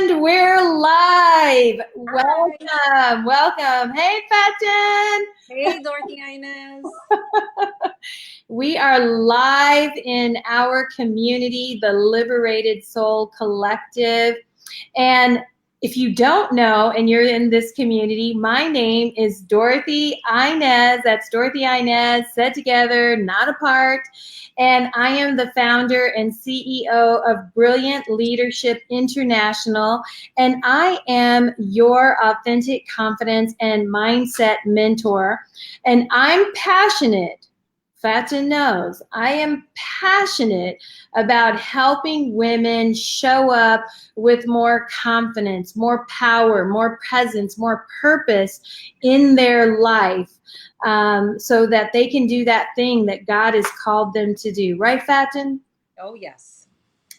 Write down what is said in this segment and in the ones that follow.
And we're live. Hi. Welcome. Hey, Faten. Hey, Dorothy-Inez. We are live in our community, the Liberated Soul Collective. And if you don't know and you're in this community, my name is Dorothy-Inez. That's Dorothy-Inez, said together, not apart. And I am the founder and CEO of Brilliant Leadership International. And I am your authentic confidence and mindset mentor. And I'm passionate. Faten knows I am passionate about helping women show up with more confidence, more power, more presence, more purpose in their life, so that they can do that thing that God has called them to do. Right, Faten? Oh, yes.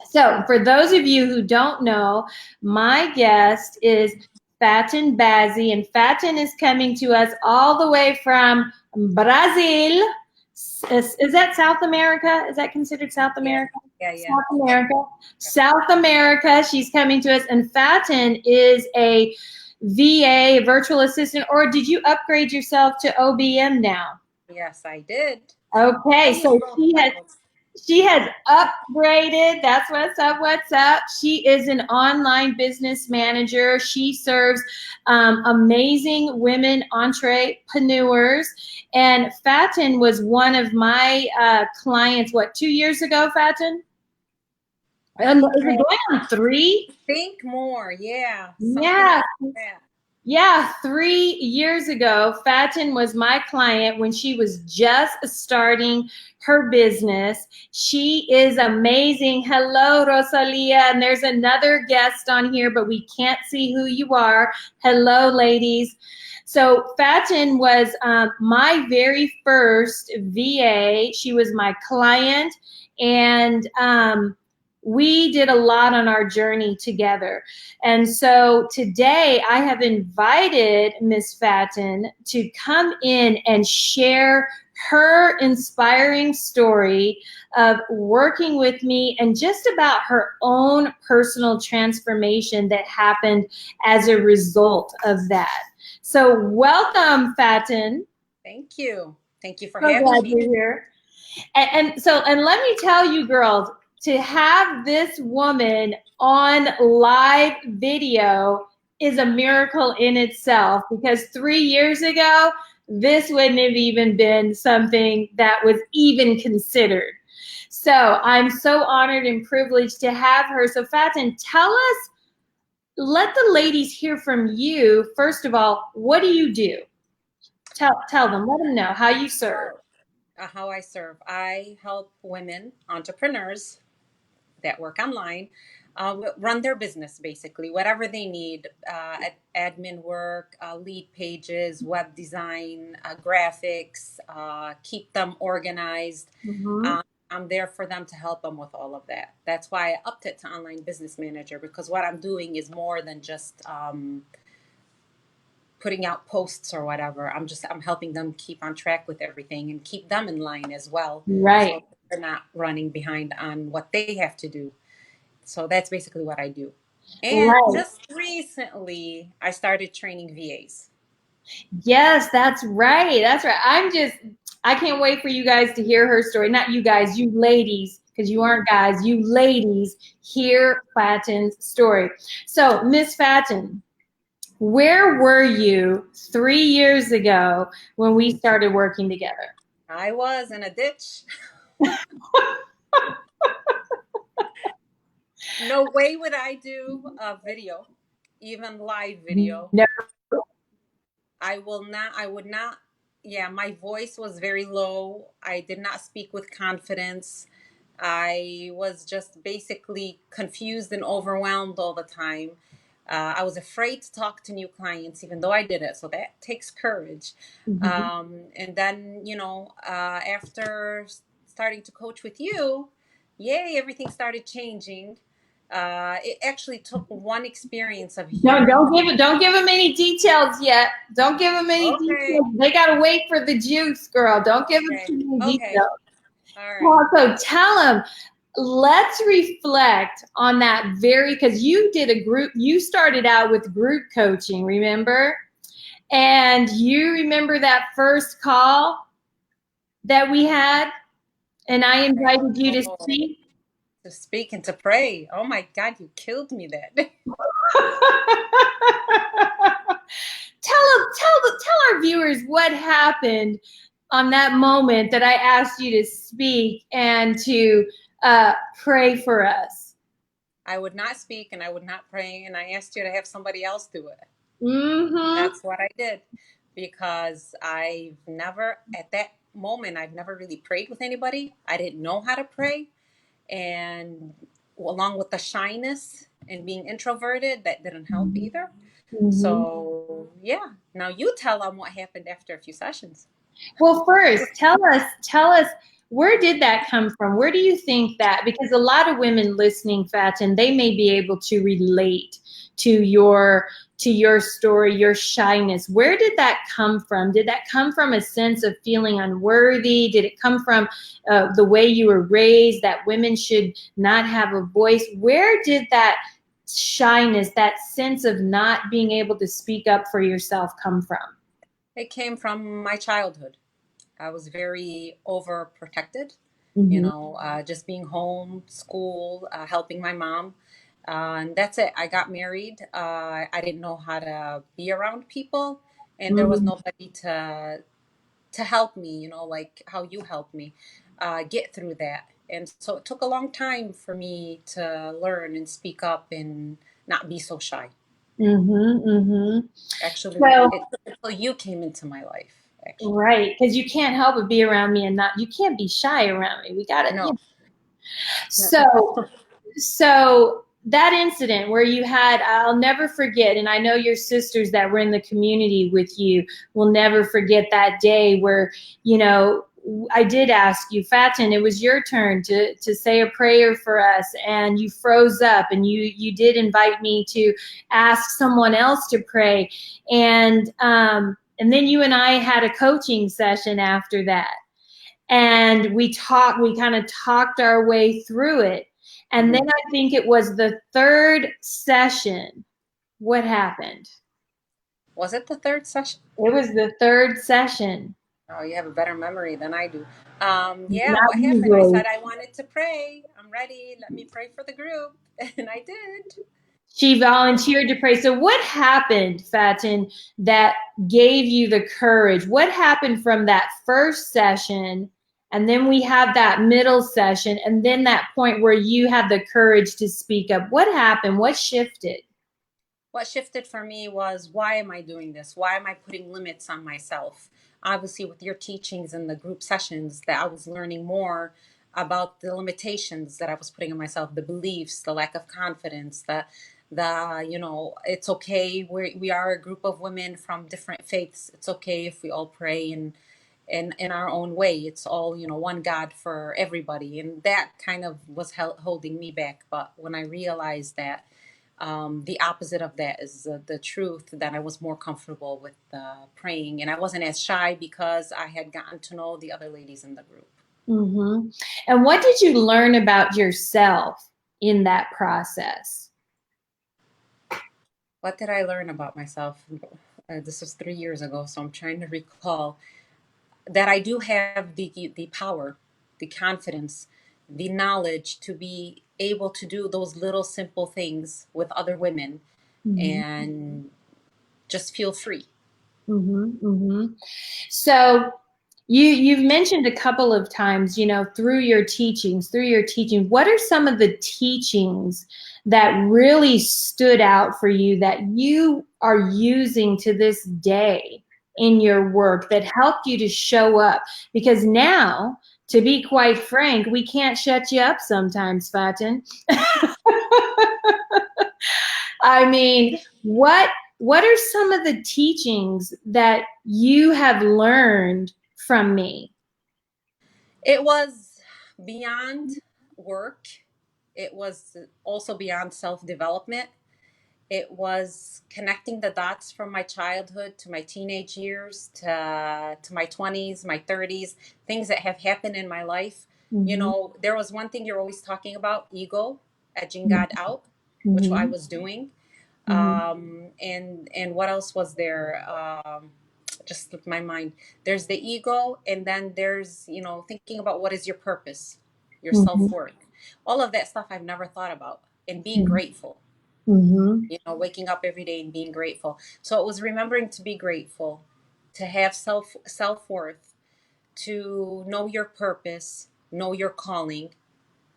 So for those of you who don't know, my guest is Faten Bazzi, and Faten is coming to us all the way from Brazil. Is that South America? Is that considered South America? Yeah. South America. South America. She's coming to us, and Faten is a VA, virtual assistant, or did you upgrade yourself to OBM now? Yes, I did. Okay, Almost so both titles. she has upgraded. That's what's up. What's up? She is an online business manager. She serves amazing women entrepreneurs. And Faten was one of my clients, 2 years ago, Faten? Is it going on 3? Think more. Yeah. Something Yeah. like that. Yeah, 3 years ago, Faten was my client when she was just starting her business. She is amazing. Hello, Rosalia. And there's another guest on here, but we can't see who you are. Hello, ladies. So Faten was my very first VA. She was my client, and we did a lot on our journey together. And so today I have invited Miss Faten to come in and share her inspiring story of working with me and just about her own personal transformation that happened as a result of that. So welcome, Faten. Thank you. Thank you for So having glad me. you're here. And let me tell you, girls, to have this woman on live video is a miracle in itself, because 3 years ago, this wouldn't have even been something that was even considered. So I'm so honored and privileged to have her. So Faten, let the ladies hear from you. First of all, what do you do? Tell them, let them know how you serve. How I serve. I help women, entrepreneurs that work online, run their business basically, whatever they need, admin work, lead pages, web design, graphics, keep them organized. Mm-hmm. I'm there for them to help them with all of that. That's why I upped it to online business manager, because what I'm doing is more than just putting out posts or whatever. I'm helping them keep on track with everything and keep them in line as well, Right. so they're not running behind on what they have to do. So that's basically what I do. And Right. just recently, I started training VAs. Yes, that's right. That's right. I can't wait for you guys to hear her story. Not you guys, you ladies, because you aren't guys, you ladies, hear Faten's story. So, Miss Faten, where were you 3 years ago when we started working together? I was in a ditch. No way would I do a video, even live video. No. I would not. Yeah, my voice was very low. I did not speak with confidence. I was just basically confused and overwhelmed all the time. I was afraid to talk to new clients, even though I did it. So that takes courage. Mhm. And then, after starting to coach with you, yay, everything started changing. It actually took one experience of hearing. Don't give them any details yet. Don't give them any Okay, details. They gotta wait for the juice, girl. Don't give them okay, too many okay. details. All right. Also, tell them. let's reflect on that very, because you did a group, you started out with group coaching, remember? And you remember that first call that we had, and I invited you to Oh, speak? to speak and to pray. Oh my God, you killed me that. Tell our viewers what happened on that moment that I asked you to speak and to pray for us. I would not speak and I would not pray, and I asked you to have somebody else do it. Mm-hmm. That's what I did because I've never, at that moment, I've never really prayed with anybody. I didn't know how to pray. And along with the shyness and being introverted, that didn't help either. Mm-hmm. So, yeah. Now you tell them what happened after a few sessions. Well, first, tell us, where did that come from? Where do you think that? Because a lot of women listening, Faten, they may be able to relate to your story, your shyness. Where did that come from? Did that come from a sense of feeling unworthy? Did it come from the way you were raised, that women should not have a voice? Where did that shyness, that sense of not being able to speak up for yourself come from? It came from my childhood. I was very overprotected, Mm-hmm. just being home, school, helping my mom. And that's it. I got married. I didn't know how to be around people, and there was Mm-hmm. nobody to help me, like how you helped me get through that. And so it took a long time for me to learn and speak up and not be so shy. Mm-hmm, mm-hmm. Actually, So, it took until you came into my life, actually. right, because you can't help but be around me and not, you can't be shy around me. We gotta, No, no. So, so that incident where you had, I'll never forget, and I know your sisters that were in the community with you will never forget that day where, you know, I did ask you, Faten, it was your turn to say a prayer for us, and you froze up, and you did invite me to ask someone else to pray, and then you and I had a coaching session after that, and we kind of talked our way through it. And then Mhm. I think it was the third session. What happened? Was it the third session? It was the third session. Oh, you have a better memory than I do. Yeah, Not what happened? I usually. said I wanted to pray. I'm ready. Let me pray for the group. And I did. She volunteered to pray. So what happened, Faten, that gave you the courage? What happened from that first session? And then we have that middle session, and then that point where you had the courage to speak up. What happened? What shifted? What shifted for me was, why am I doing this? Why am I putting limits on myself? Obviously, with your teachings and the group sessions, that I was learning more about the limitations that I was putting on myself, the beliefs, the lack of confidence, it's okay. We are a group of women from different faiths. It's okay if we all pray and in our own way. It's all, one God for everybody. And that kind of was holding me back. But when I realized that the opposite of that is the truth, that I was more comfortable with praying, and I wasn't as shy because I had gotten to know the other ladies in the group. Mm-hmm. And what did you learn about yourself in that process? What did I learn about myself? This was 3 years ago, so I'm trying to recall that I do have the power, the confidence, the knowledge to be able to do those little simple things with other women Mm-hmm. and just feel free. Mm-hmm. Mm-hmm. So you've mentioned a couple of times, through your teaching, what are some of the teachings that really stood out for you that you are using to this day in your work that helped you to show up? Because now, to be quite frank, we can't shut you up sometimes, Faten. I mean, what are some of the teachings that you have learned from me? It was beyond work. It was also beyond self development. It was connecting the dots from my childhood to my teenage years to my 20s, my 30s, things that have happened in my life You Mm-hmm. know, there was one thing you're always talking about, ego, edging God Mm-hmm. out, which I Mm-hmm. was doing. Mm-hmm. And what else was there? Just slipped my mind. There's the ego, and then there's, you know, thinking about what is your purpose, your Mm-hmm. self-worth. All of that stuff I've never thought about. And being grateful, Mm-hmm. you know, waking up every day and being grateful. So it was remembering to be grateful, to have self-worth, to know your purpose, know your calling,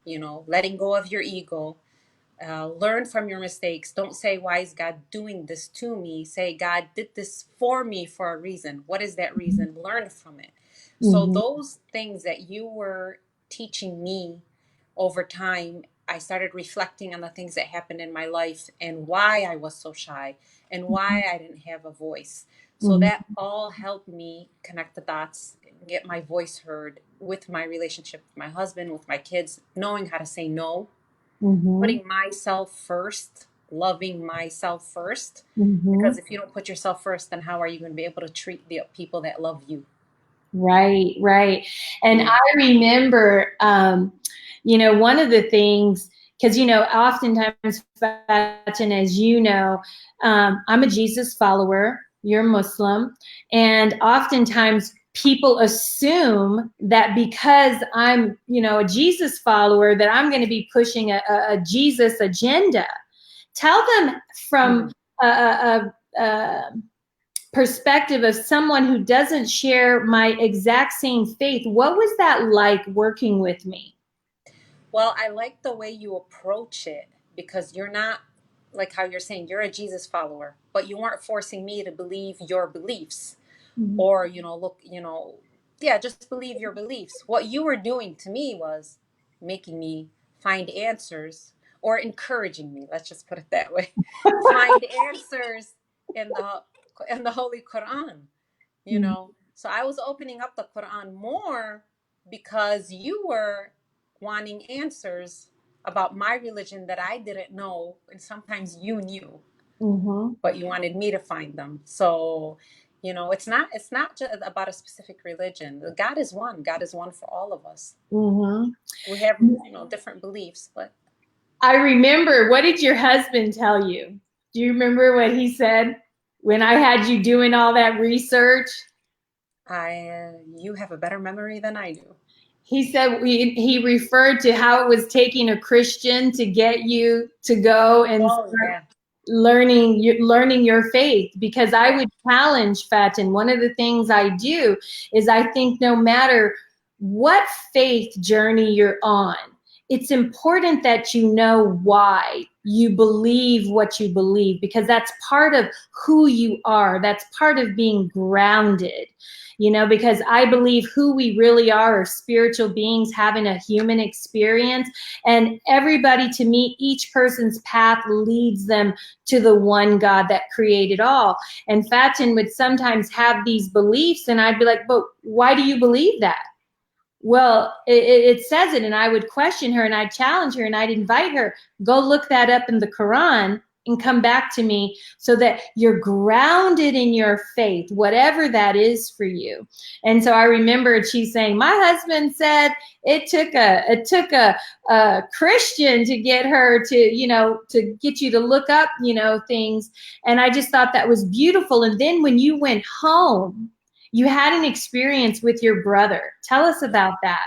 you know, letting go of your ego. Learn from your mistakes. Don't say, why is God doing this to me? Say, God did this for me for a reason. What is that reason? Learn from it. So Mm-hmm. those things that you were teaching me over time, I started reflecting on the things that happened in my life and why I was so shy and why I didn't have a voice. So that all helped me connect the dots, get my voice heard with my relationship with my husband, with my kids, knowing how to say no, Mm-hmm. putting myself first, loving myself first. Mm-hmm. Because if you don't put yourself first, then how are you going to be able to treat the people that love you? Right, right. And Yeah. I remember, one of the things, because, oftentimes, Fatin, as you know, I'm a Jesus follower, you're Muslim, and oftentimes people assume that because I'm, a Jesus follower, that I'm going to be pushing a Jesus agenda. Tell them from Mhm. a perspective of someone who doesn't share my exact same faith. What was that like working with me? Well, I like the way you approach it because you're not like how you're saying you're a Jesus follower, but you weren't forcing me to believe your beliefs Mm-hmm. or, look, yeah, just believe your beliefs. What you were doing to me was making me find answers or encouraging me, let's just put it that way, find answers in the Holy Quran, you know. So I was opening up the Quran more because you were wanting answers about my religion that I didn't know, and sometimes you knew, Mm-hmm. but you wanted me to find them. So, it's not just about a specific religion. God is one. God is one for all of us. Mm-hmm. We have, different beliefs, but I remember, what did your husband tell you? Do you remember what he said when I had you doing all that research? you have a better memory than I do. He said he referred to how it was taking a Christian to get you to go and Oh start yeah. learning your faith, because I would challenge Fatin. One of the things I do is I think no matter what faith journey you're on, it's important that you know why you believe what you believe, because that's part of who you are. That's part of being grounded, because I believe who we really are spiritual beings having a human experience. And everybody, to me, each person's path leads them to the one God that created all. And Fatin would sometimes have these beliefs, and I'd be like, but why do you believe that? Well, it says it. And I would question her and I'd challenge her and I'd invite her, go look that up in the Quran and come back to me, so that you're grounded in your faith, whatever that is for you. And so I remembered she saying, my husband said it took a Christian to get her to get you to look up, things. And I just thought that was beautiful. And then when you went home, you had an experience with your brother. Tell us about that.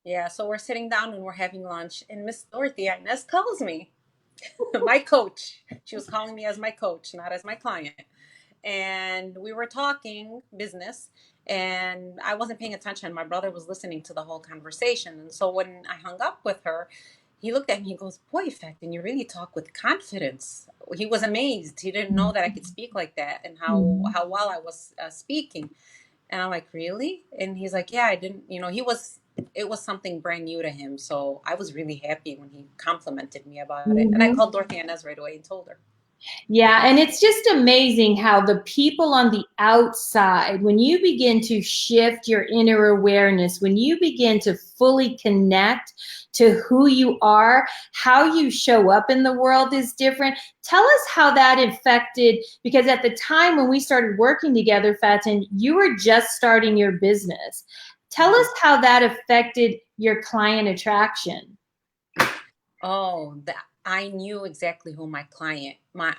Yeah, so we're sitting down and we're having lunch, and Miss Dorothy-Inez calls me, my coach. She was calling me as my coach, not as my client. And we were talking business, and I wasn't paying attention. My brother was listening to the whole conversation. And so when I hung up with her, he looked at me, he goes, boy, Faten, you really talk with confidence. He was amazed. He didn't know that I could speak like that and Mhm. how well I was speaking. And I'm like, really? And he's like, yeah, I didn't, it was something brand new to him. So I was really happy when he complimented me about it. And I Mhm. called Dorothy-Inez right away and told her. Yeah, and it's just amazing how the people on the outside, when you begin to shift your inner awareness, when you begin to fully connect to who you are, how you show up in the world is different. Tell us how that affected, because at the time when we started working together, Fatin, you were just starting your business. Tell us how that affected your client attraction. Oh, that I knew exactly who my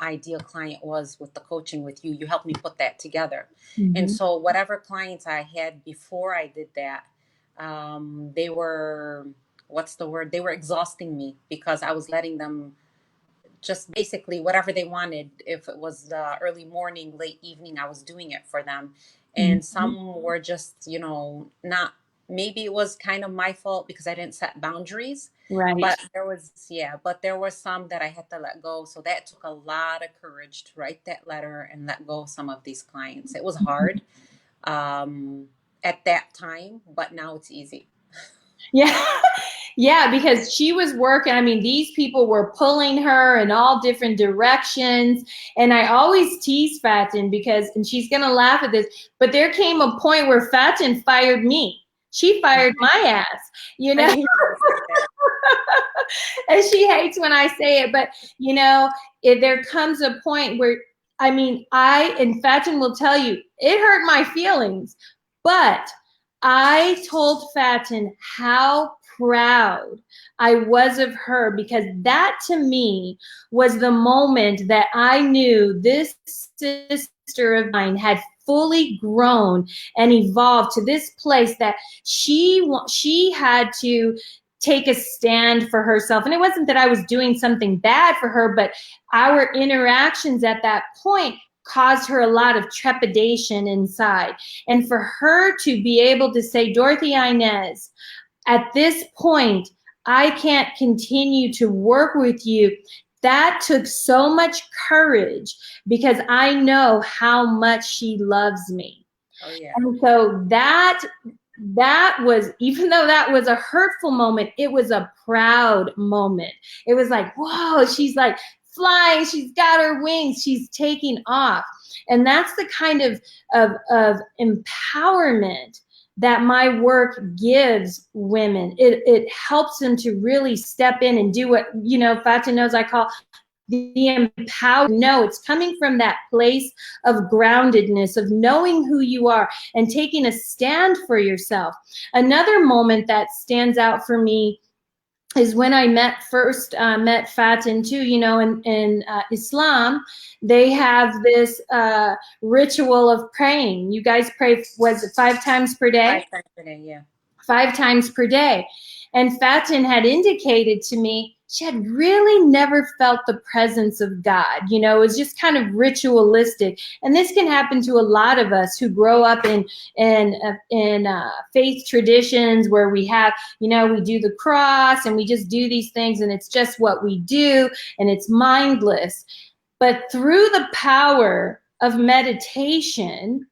ideal client was with the coaching with you. You helped me put that together. And Mm-hmm. so whatever clients I had before I did that, they were, what's the word? They were exhausting me because I was letting them just basically whatever they wanted. If it was early morning, late evening, I was doing it for them. And Mm-hmm. some were just, not, maybe it was kind of my fault because I didn't set boundaries. Right. But there was some that I had to let go. So that took a lot of courage to write that letter and let go of some of these clients. It was hard um, at that time, but now it's easy. Yeah. Yeah, because she was working. I mean, these people were pulling her in all different directions. And I always tease Faten because, and she's going to laugh at this, but there came a point where Faten fired me. She fired my ass, you I know? knew you were going to say that. And she hates when I say it, but there comes a point where, I mean, and Faten will tell you, it hurt my feelings, but I told Faten how proud I was of her, because that to me was the moment that I knew this sister of mine had fully grown and evolved to this place that she had to take a stand for herself. And it wasn't that I was doing something bad for her, but our interactions at that point caused her a lot of trepidation inside. And for her to be able to say, Dorothy-Inez, at this point, I can't continue to work with you. That took so much courage, because I know how much she loves me. Oh, yeah. And so that was, even though that was a hurtful moment, it was a proud moment. It was like, whoa, she's like flying, she's got her wings, she's taking off. And that's the kind of empowerment that my work gives women. It helps them to really step in and do what, Faten knows I call the empowered. No, it's coming from that place of groundedness, of knowing who you are and taking a stand for yourself. Another moment that stands out for me is when I first met Faten too. In Islam, they have this ritual of praying. You guys pray, was it 5 times per day? 5 times a day, yeah. 5 times per day. And Faten had indicated to me she had really never felt the presence of God. It was just kind of ritualistic. And this can happen to a lot of us who grow up in faith traditions where we have, we do the cross and we just do these things and it's just what we do and it's mindless. But through the power of meditation,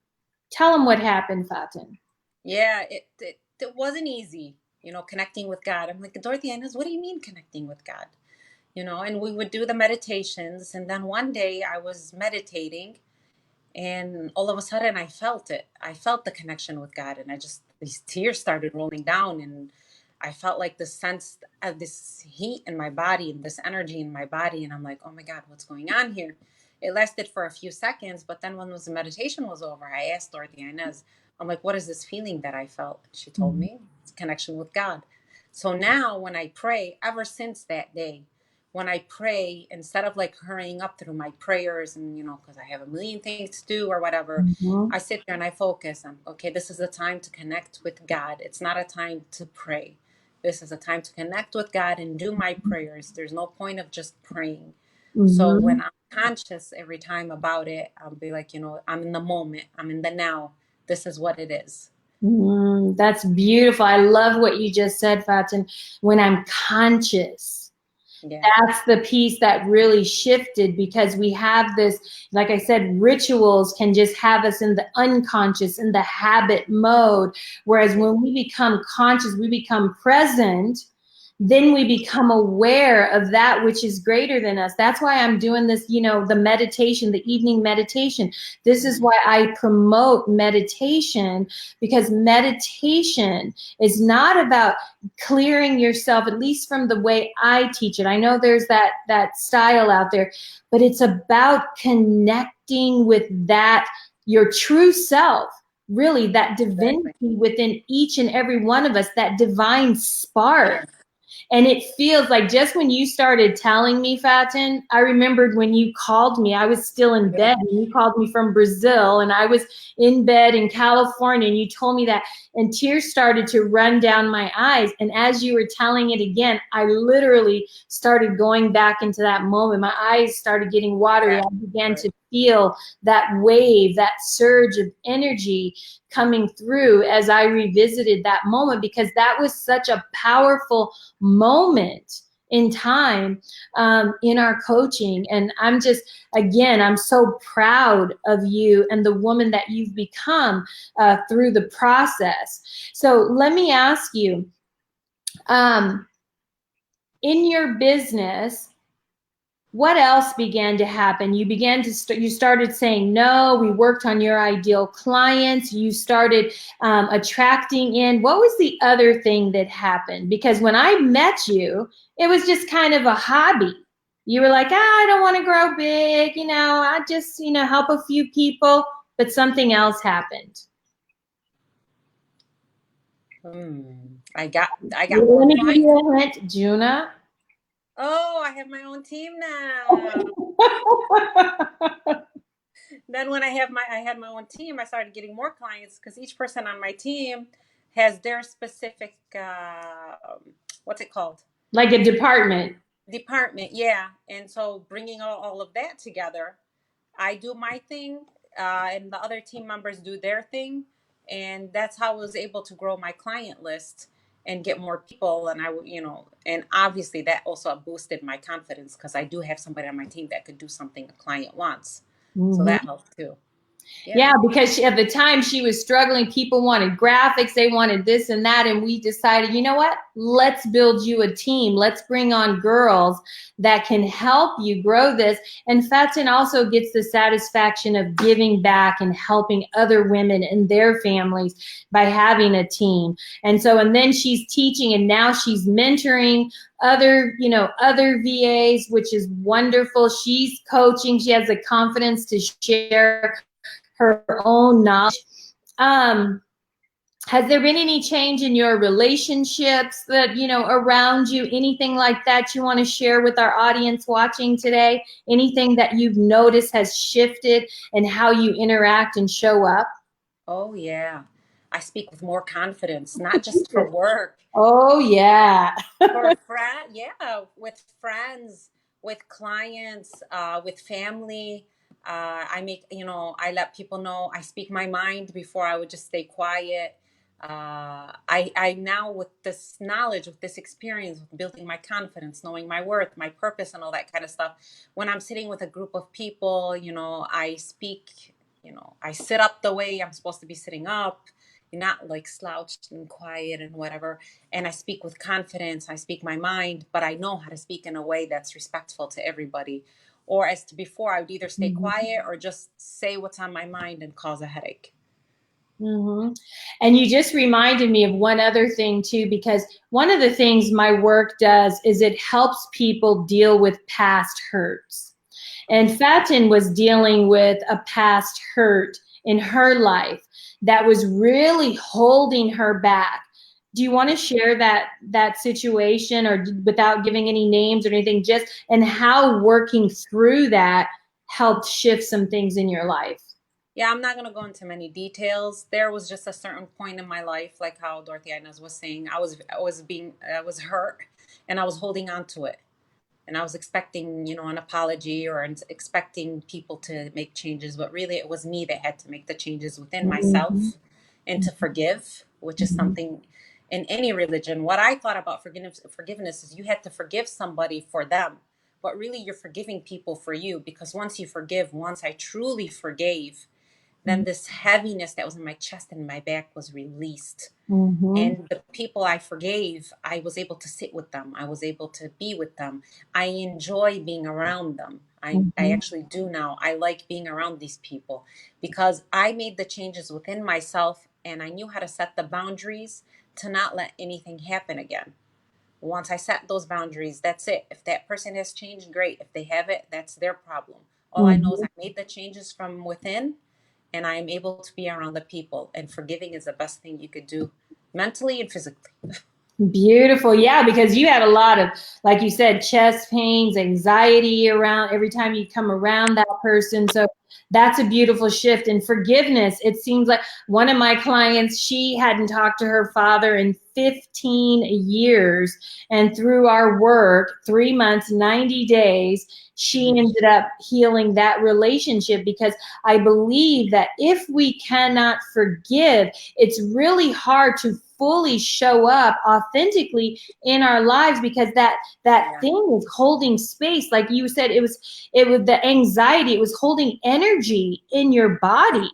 tell them what happened, Faten. Yeah, it wasn't easy, connecting with God. I'm like, Dorothy-Inez, what do you mean connecting with God? And we would do the meditations. And then one day I was meditating and all of a sudden I felt it. I felt the connection with God, and these tears started rolling down, and I felt like this sense of this heat in my body and this energy in my body. And I'm like, oh my God, what's going on here? It lasted for a few seconds, but then when the meditation was over, I asked Dorothy-Inez, I'm like, what is this feeling that I felt? She told me it's connection with God. So now when I pray, ever since that day, when I pray, instead of like hurrying up through my prayers and, because I have a million things to do or whatever, Mm-hmm. I sit there and I focus on, okay, this is the time to connect with God. It's not a time to pray. This is a time to connect with God and do my prayers. There's no point of just praying. So Mm-hmm. when I'm conscious every time about it, I'll be like, I'm in the moment. I'm in the now. This is what it is. That's beautiful. I love what you just said, Faten. When I'm conscious, Yeah. that's the piece that really shifted, because we have this, like I said, rituals can just have us in the unconscious, in the habit mode. Whereas when we become conscious, we become present, then we become aware of that which is greater than us. That's why I'm doing this, the meditation, the evening meditation. This is why I promote meditation, because meditation is not about clearing yourself, at least from the way I teach it. I know there's that style out there, but it's about connecting with that, your true self, really that Exactly. divinity within each and every one of us, that divine Yeah. spark. And it feels like just when you started telling me, Faten, I remembered when you called me, I was still in Yeah. bed and you called me from Brazil and I was in bed in California and you told me that and tears started to run down my eyes. And as you were telling it again, I literally started going back into that moment. My eyes started getting watery. Yeah. I began Right. to feel that wave, that surge of energy coming through as I revisited that moment because that was such a powerful moment in time in our coaching. And I'm just, again, I'm so proud of you and the woman that you've become through the process. So let me ask you, um, in your business, what else began to happen? You began to you started saying no. We worked on your ideal clients. You started attracting in. What was the other thing that happened? Because when I met you, it was just kind of a hobby. You were like, I don't want to grow big. I just help a few people. But something else happened. I got Let more me give clients. you a hint, Juna. Oh, I have my own team now. Then when I had my own team, I started getting more clients because each person on my team has their specific what's it called? Like a department. Department. Yeah. And so bringing all of that together, I do my thing, and the other team members do their thing, and that's how I was able to grow my client list and get more people. And and obviously that also boosted my confidence because I do have somebody on my team that could do something a client wants, so that Mhm. helped too. Yeah. Yeah, because at the time she was struggling. People wanted graphics, they wanted this and that. And we decided, you know what? Let's build you a team. Let's bring on girls that can help you grow this. And Faten also gets the satisfaction of giving back and helping other women and their families by having a team. And then she's teaching and now she's mentoring other VAs, which is wonderful. She's coaching. She has the confidence to share her own knowledge. Um, has there been any change in your relationships that, around you, anything like that you want to share with our audience watching today? Anything that you've noticed has shifted in how you interact and show up? Oh yeah, I speak with more confidence, not just for work. Oh, yeah. For friend, yeah, with friends, with clients, with family. I let people know I speak my mind before I would just stay quiet. I now, with this knowledge, with this experience, with building my confidence, knowing my worth, my purpose, and all that kind of stuff. When I'm sitting with a group of people, I speak. I sit up the way I'm supposed to be sitting up, not like slouched and quiet and whatever. And I speak with confidence. I speak my mind, but I know how to speak in a way that's respectful to everybody. Or as to before, I would either stay Mhm. quiet or just say what's on my mind and cause a headache. Mm-hmm. And you just reminded me of one other thing too, because one of the things my work does is it helps people deal with past hurts. And Faten was dealing with a past hurt in her life that was really holding her back. Do you want to share that situation, or without giving any names or anything, just and how working through that helped shift some things in your life? Yeah, I'm not going to go into many details. There was just a certain point in my life, like how Dorothy-Inez was saying, I was hurt and I was holding on to it. And I was expecting, an apology or expecting people to make changes, but really it was me that had to make the changes within Mhm. myself and to forgive, which is Mhm. something in any religion. What I thought about forgiveness is you had to forgive somebody for them, but really you're forgiving people for you, because once I truly forgave, then this heaviness that was in my chest and my back was released. Mhm. And the people I forgave, I was able to sit with them. I was able to be with them. I enjoy being around them. I Mhm. actually do now. I like being around these people because I made the changes within myself and I knew how to set the boundaries to not let anything happen again. Once I set those boundaries, that's it. If that person has changed, great. If they haven't, that's their problem. All I know is Mhm. I made the changes from within, and I am able to be around the people. And forgiving is the best thing you could do mentally and physically. Beautiful. Yeah, because you had a lot of, like you said, chest pains, anxiety around every time you come around that person. So that's a beautiful shift. And forgiveness, it seems like one of my clients, she hadn't talked to her father in 15 years. And through our work, 3 months, 90 days, she ended up healing that relationship, because I believe that if we cannot forgive, it's really hard to fully show up authentically in our lives, because that Yeah. thing is holding space. Like you said, it was the anxiety, it was holding energy in your body,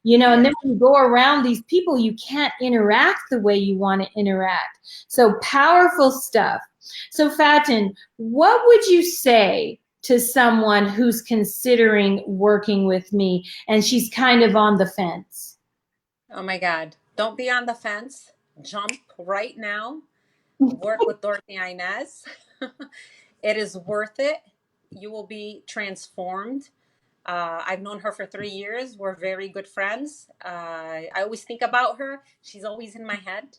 and Yeah. then when you go around these people, you can't interact the way you want to interact. So powerful stuff. So Faten, what would you say to someone who's considering working with me and she's kind of on the fence? Oh my God. Don't be on the fence. Jump right now. Work with Dorothy-Inez. It is worth it. You will be transformed. I've known her for 3 years. We're very good friends. I always think about her. She's always in my head.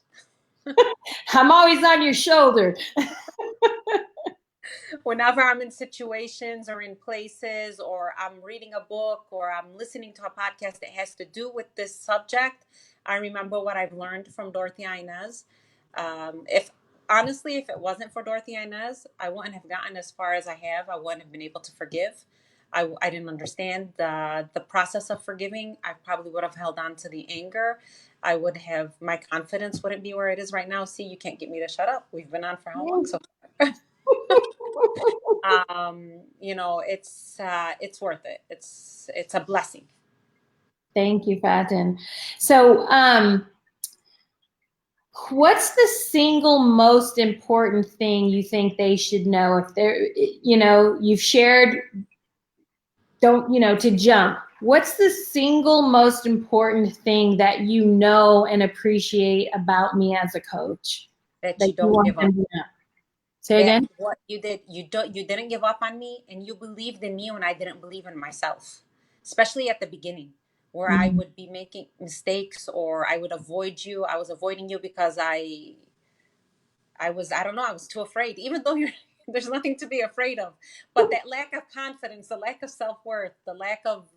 I'm always on your shoulder. Whenever I'm in situations or in places, or I'm reading a book, or I'm listening to a podcast that has to do with this subject, I remember what I've learned from Dorothy-Inez. If honestly, if it wasn't for Dorothy-Inez, I wouldn't have gotten as far as I have. I wouldn't have been able to forgive. I didn't understand the process of forgiving. I probably would have held on to the anger. I would have, my confidence wouldn't be where it is right now. See, you can't get me to shut up. We've been on for how long so far? It's worth it. It's a blessing. Thank you, Faten. So, what's the single most important thing you think they should know? If they're, you've shared, don't, to jump. What's the single most important thing that you know and appreciate about me as a coach That that you you don't want give up. them to know? Say That again? what you did, you didn't give up on me, and you believed in me when I didn't believe in myself. Especially at the beginning, where I Mhm. would be making mistakes, or I would avoid you. I was avoiding you because I don't know, I was too afraid, even though there's nothing to be afraid of. But that lack of confidence, the lack of self worth, the lack of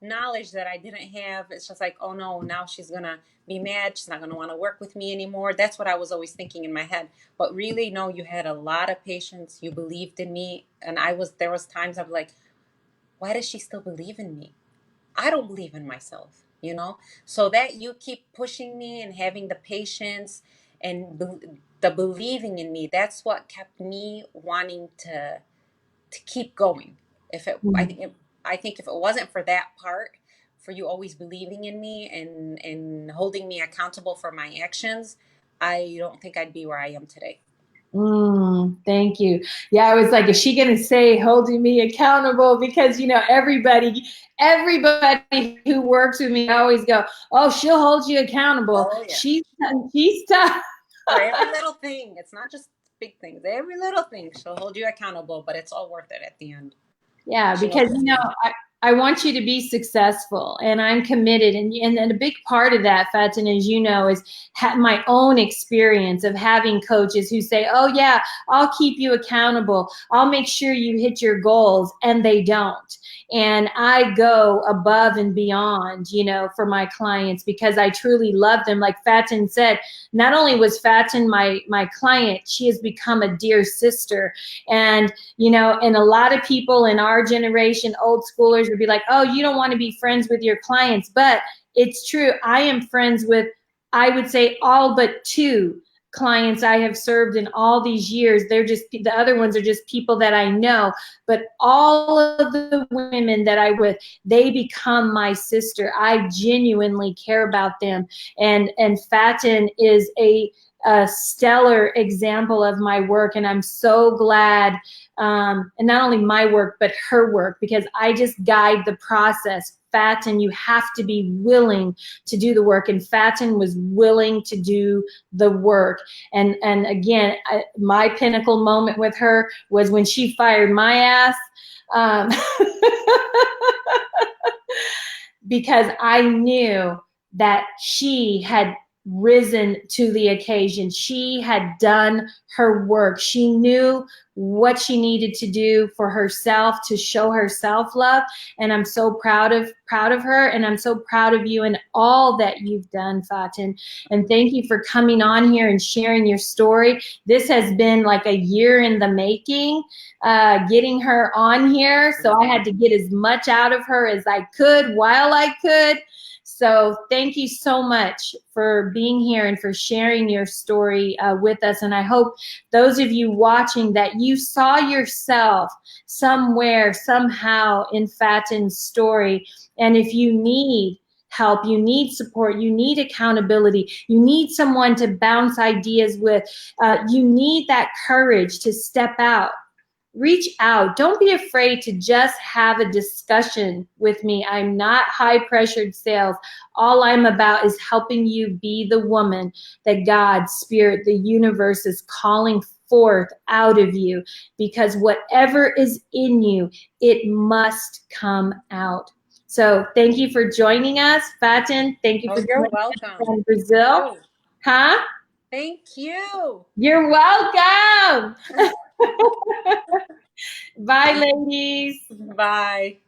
knowledge that I didn't have, it's just like, oh no, now she's going to be mad. She's not going to want to work with me anymore. That's what I was always thinking in my head. But really, no, you had a lot of patience. You believed in me. And there was times I'm like, why does she still believe in me? I don't believe in myself, So that you keep pushing me and having the patience and the believing in me, that's what kept me wanting to keep going. If it, I think if it wasn't for that part, for you always believing in me and holding me accountable for my actions, I don't think I'd be where I am today. Thank you. Yeah, I was like, is she going to say holding me accountable? Because, everybody who works with me, I always go, oh, she'll hold you accountable. Oh yeah. She's tough. For every little thing. It's not just big things. Every little thing, she'll hold you accountable, but it's all worth it at the end. Yeah, She knows because it's me. I want you to be successful, and I'm committed. And a big part of that, Faten, as you know, is my own experience of having coaches who say, "Oh yeah, I'll keep you accountable. I'll make sure you hit your goals," and they don't. And I go above and beyond, for my clients, because I truly love them. Like Faten said, not only was Faten my client, she has become a dear sister. And and a lot of people in our generation, old schoolers, would be like, oh, you don't want to be friends with your clients. But it's true. I am friends with, I would say, all but 2 clients I have served in all these years. They're just, the other ones are just people that I know. But all of the women that I with, they become my sister. I genuinely care about them. And Faten is a stellar example of my work. And I'm so glad, and not only my work, but her work, because I just guide the process. Faten, you have to be willing to do the work. And Faten was willing to do the work. And again, my pinnacle moment with her was when she fired my ass. Um, because I knew that she had risen to the occasion. She had done her work. She knew what she needed to do for herself to show her self-love. And I'm so proud of her. And I'm so proud of you and all that you've done, Faten. And thank you for coming on here and sharing your story. This has been like a year in the making, getting her on here. So I had to get as much out of her as I could while I could. So thank you so much for being here and for sharing your story with us. And I hope those of you watching that you saw yourself somewhere, somehow in Faten's story. And if you need help, you need support, you need accountability, you need someone to bounce ideas with, you need that courage to step out. Reach out. Don't be afraid to just have a discussion with me. I'm not high pressured sales. All I'm about is helping you be the woman that God, Spirit, the universe is calling forth out of you, because whatever is in you, it must come out. So thank you for joining us, Faten. Thank you Oh, for you're joining us welcome. from Thank Brazil. you. Huh? Thank you. You're welcome. Bye, ladies. Bye.